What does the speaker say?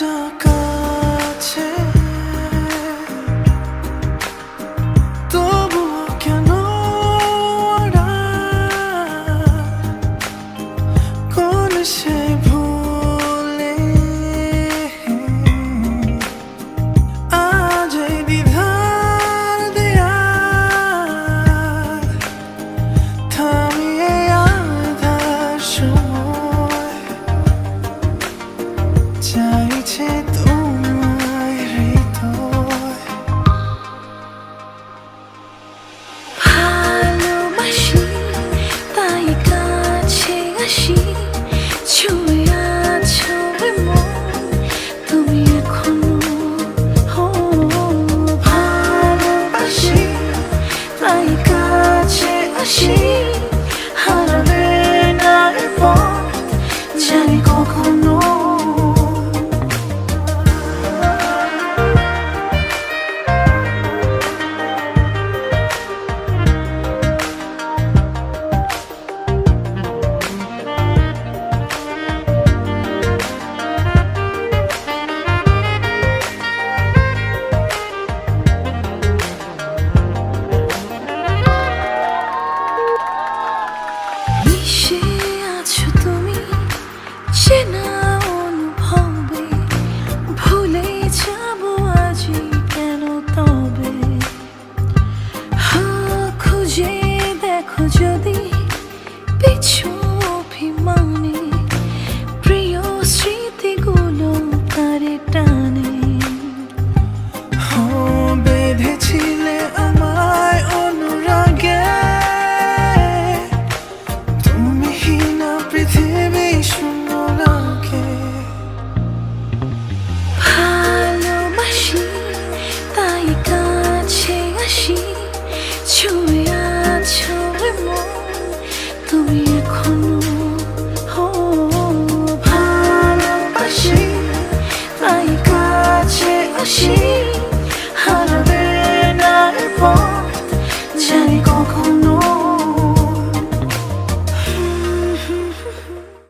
এতটা কাছে তবুও কেন ওরা কোন সে ভুলে আজ এই দ্বিধার দেয়াল থামিয়ে আধার সময় চাইছে তোমায় হৃদয় ভালোবাসি তাই কাছে আসি ছুঁয়ে আছো মন তুমি এখনো ভালোবাসি তাই কাছে আসি হারাবে না এ পথ জানি কখনো মিশে আছো তুমি চেনা